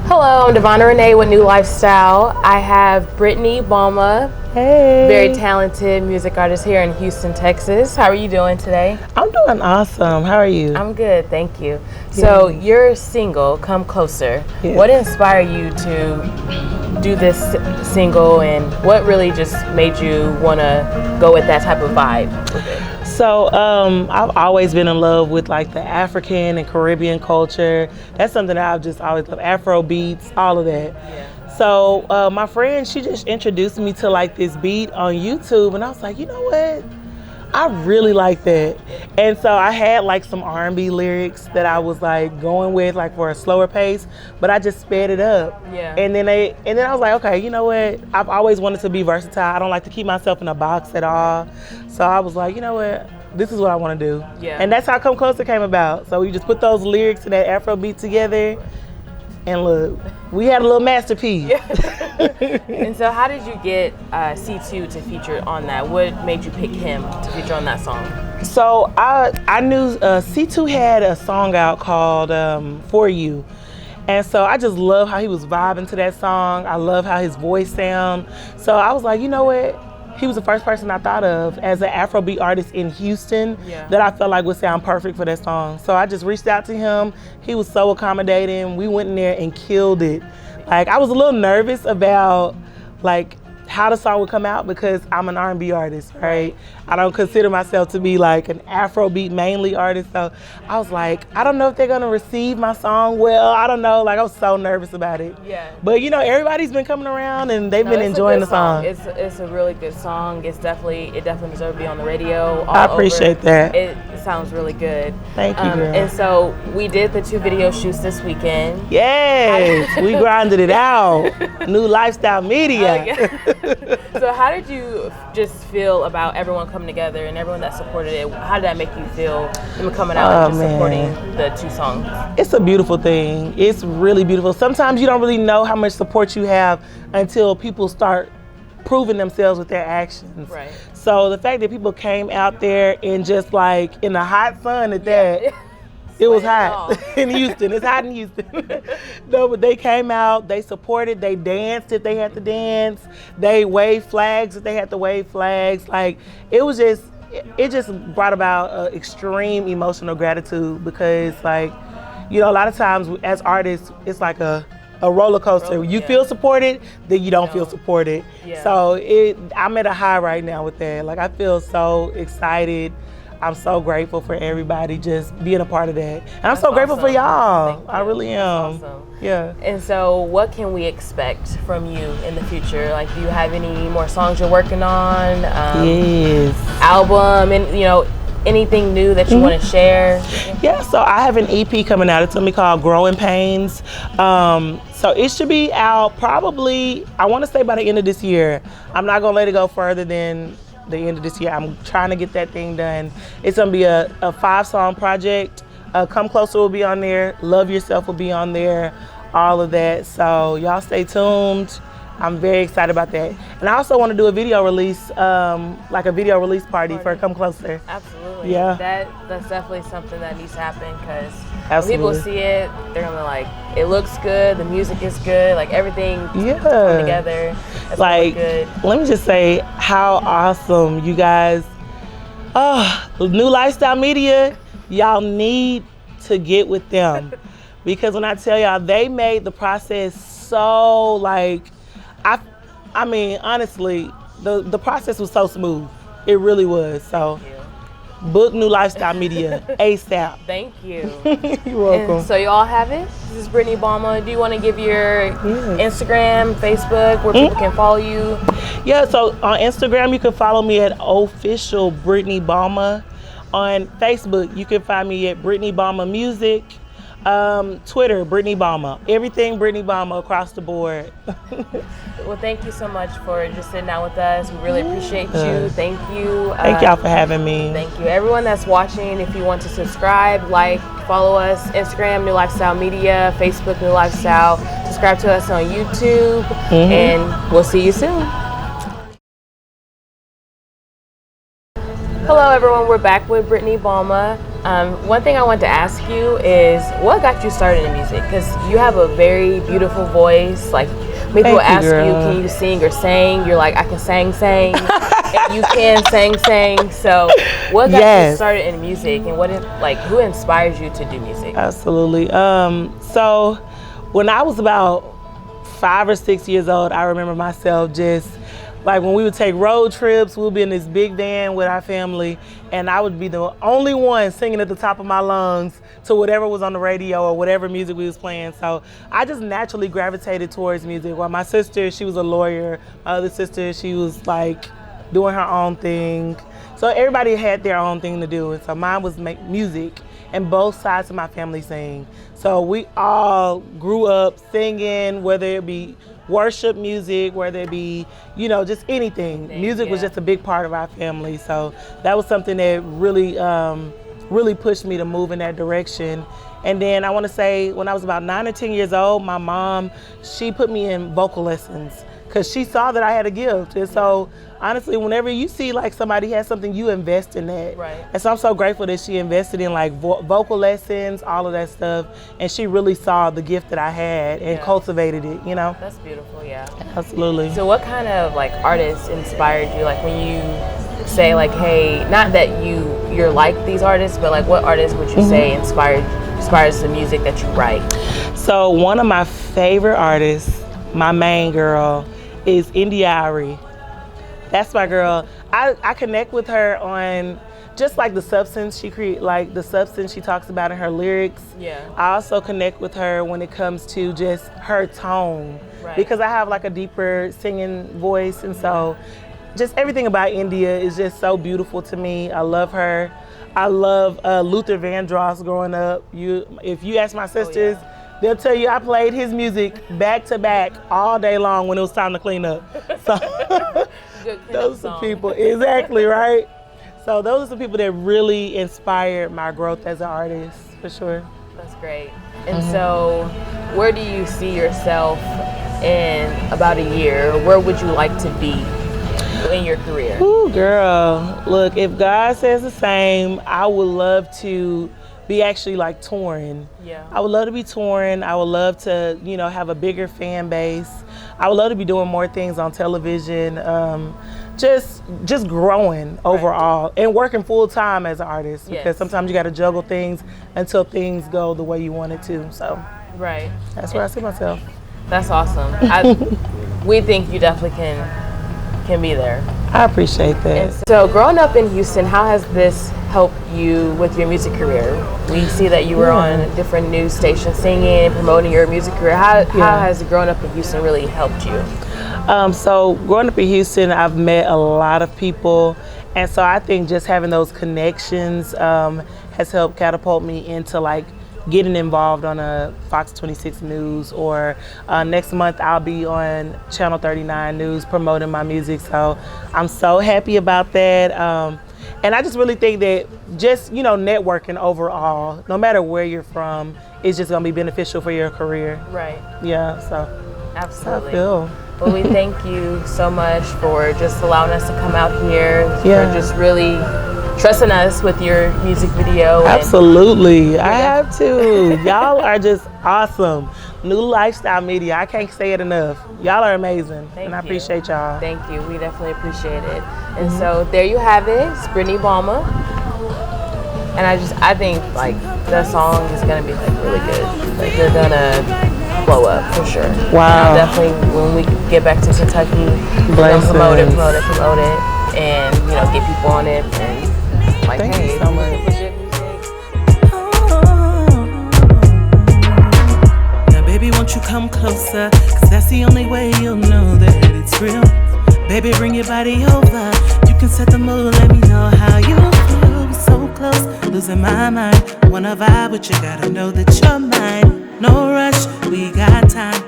Hello, I'm Devonna Renae with New Lifestyle. I have Brittany Balma, very talented music artist here in Houston, Texas. How are you doing today? I'm doing awesome. How are you? I'm good, thank you. So your single, Come Closer, what inspired you to do this single, and what really just made you want to go with that type of vibe with it? So I've always been in love with like the African and Caribbean culture. That's something that I've just always loved. Afro beats, all of that. Yeah. So my friend, she just introduced me to like this beat on YouTube, and I was like, you know what? I really like that. And so I had like some R&B lyrics that I was like going with like for a slower pace, but I just sped it up. Yeah. And then I was like, okay, you know what? I've always wanted to be versatile. I don't like to keep myself in a box at all. So I was like, you know what? This is what I want to do. Yeah. And that's how Come Closer came about. So we just put those lyrics and that Afro beat together, and look, we had a little masterpiece. And so how did you get C2 to feature on that? What made you pick him to feature on that song? So I knew C2 had a song out called For You. And so I just love how he was vibing to that song. I love how his voice sounds. So I was like, you know what? He was the first person I thought of as an Afrobeat artist in Houston that I felt like would sound perfect for that song. So I just reached out to him. He was so accommodating. We went in there and killed it. Like, I was a little nervous about like how the song would come out because I'm an R&B artist, right? I don't consider myself to be like an Afrobeat mainly artist. So I was like, I don't know if they're gonna receive my song well. I don't know, like I was so nervous about it. Yeah. But you know, everybody's been coming around and they've been enjoying the song. It's a really good song. It definitely deserves to be on the radio. I appreciate that. It sounds really good. Thank you, girl. And so we did the 2 video shoots this weekend. Yes, we grinded it out. New Lifestyle Media. So how did you just feel about everyone coming together and everyone that supported it? How did that make you feel, them coming out and just supporting the 2 songs? It's a beautiful thing. It's really beautiful. Sometimes you don't really know how much support you have until people start proving themselves with their actions. Right. So the fact that people came out there and just like in the hot sun at that, it was hot in Houston. It's hot in Houston. No, but they came out, they supported, they danced if they had to dance, they waved flags if they had to wave flags. Like, it was just, it just brought about extreme emotional gratitude because, like, you know, a lot of times as artists, it's like a roller coaster. You feel supported, then you don't feel supported. Yeah. So I'm at a high right now with that. Like, I feel so excited. I'm so grateful for everybody just being a part of that. And I'm so grateful for y'all. I really am. Awesome. Yeah. And so what can we expect from you in the future? Like, do you have any more songs you're working on? Yes. Album, and you know, anything new that you want to share? Yeah, so I have an EP coming out. It's gonna be called Growing Pains. So it should be out probably, I want to say by the end of this year. I'm not gonna let it go further than the end of this year. I'm trying to get that thing done. It's gonna be a 5-song project. Come Closer will be on there. Love Yourself will be on there. All of that. So y'all stay tuned. I'm very excited about that. And I also want to do a video release, like a video release party for Come Closer. Absolutely. Yeah. That's definitely something that needs to happen because when people see it, they're gonna be like, it looks good, the music is good, like everything come together. That's like, really good. Let me just say how awesome you guys. Oh, New Lifestyle Media, y'all need to get with them because when I tell y'all, they made the process so like. I mean, honestly, the process was so smooth. It really was. So, book New Lifestyle Media ASAP. Thank you. You're welcome. And so you all have it. This is Brittany Balma. Do you want to give your Instagram, Facebook, where people can follow you? Yeah. So on Instagram, you can follow me at official Brittany Balma. On Facebook, you can find me at Brittany Balma Music. Twitter, Brittany Balma. Everything Brittany Balma across the board. Well, thank you so much for just sitting down with us. We really appreciate you. Thank you. Thank y'all for having me. Thank you. Everyone that's watching, if you want to subscribe, like, follow us, Instagram, New Lifestyle Media, Facebook, New Lifestyle. Subscribe to us on YouTube, and we'll see you soon. Hello, everyone. We're back with Brittany Balma. One thing I want to ask you is, what got you started in music? Because you have a very beautiful voice. Like, when people ask you, can you sing or sing? You're like, I can sing. And you can sing. So, what got you started in music, and who inspires you to do music? Absolutely. So, when I was about 5 or 6 years old, I remember myself just like when we would take road trips, we would be in this big van with our family, and I would be the only one singing at the top of my lungs to whatever was on the radio or whatever music we was playing. So I just naturally gravitated towards music. While my sister, she was a lawyer. My other sister, she was like doing her own thing. So everybody had their own thing to do. And so mine was make music, and both sides of my family sing. So we all grew up singing, whether it be worship music, whether it be, just anything. Music was just a big part of our family. So that was something that really pushed me to move in that direction. And then I want to say when I was about 9 or 10 years old, my mom, she put me in vocal lessons because she saw that I had a gift. And so honestly, whenever you see like somebody has something, you invest in that. Right. And so I'm so grateful that she invested in like vocal lessons, all of that stuff. And she really saw the gift that I had and cultivated it, That's beautiful, yeah. Absolutely. So what kind of like artists inspired you? Like when you say like, hey, not that you're like these artists, but like what artists would you say inspires the music that you write? So one of my favorite artists, my main girl, is India Ari. That's my girl. I connect with her on just like the substance she the substance she talks about in her lyrics. Yeah. I also connect with her when it comes to just her tone, because I have like a deeper singing voice, and so just everything about India is just so beautiful to me. I love her. I love Luther Vandross growing up. If you ask my sisters, they'll tell you I played his music back to back all day long when it was time to clean up. So those are people, exactly, right? So those are some people that really inspired my growth as an artist, for sure. That's great. And so where do you see yourself in about a year? Where would you like to be in your career? Ooh, girl, look, if God says the same, I would love to be actually like touring. Yeah. I would love to be touring. I would love to, have a bigger fan base. I would love to be doing more things on television. Just growing overall and working full time as an artist, because sometimes you got to juggle things until things go the way you want it to. So that's where I see myself. That's awesome. We think you definitely can be there. I appreciate that. And so growing up in Houston, how has this helped you with your music career? We see that you were on different news stations singing, promoting your music career. How has growing up in Houston really helped you? So growing up in Houston, I've met a lot of people. And so I think just having those connections has helped catapult me into like getting involved on a Fox 26 News, or next month I'll be on Channel 39 News promoting my music. So I'm so happy about that. And I just really think that just, networking overall, no matter where you're from, is just gonna be beneficial for your career. Right. Yeah, so. Absolutely. I feel. Well, we thank you so much for just allowing us to come out here, for just really trusting us with your music video. Absolutely. I have to. Y'all are just awesome. New Lifestyle Media. I can't say it enough. Y'all are amazing. Thank and I you. appreciate y'all. Thank you. We definitely appreciate it. And so there you have it. It's Brittny Balma. And I think like the song is gonna be like really good. Like you're gonna blow up for sure. Wow. Definitely when we get back to Kentucky, we're gonna promote it, and get people on it, and like, thank hey, you so much. Now baby, won't you come closer, cause that's the only way you'll know that it's real. Baby, bring your body over, you can set the mood, let me know how you feel. So close, losing my mind, wanna vibe with you, gotta know that you're mine. No rush, we got time.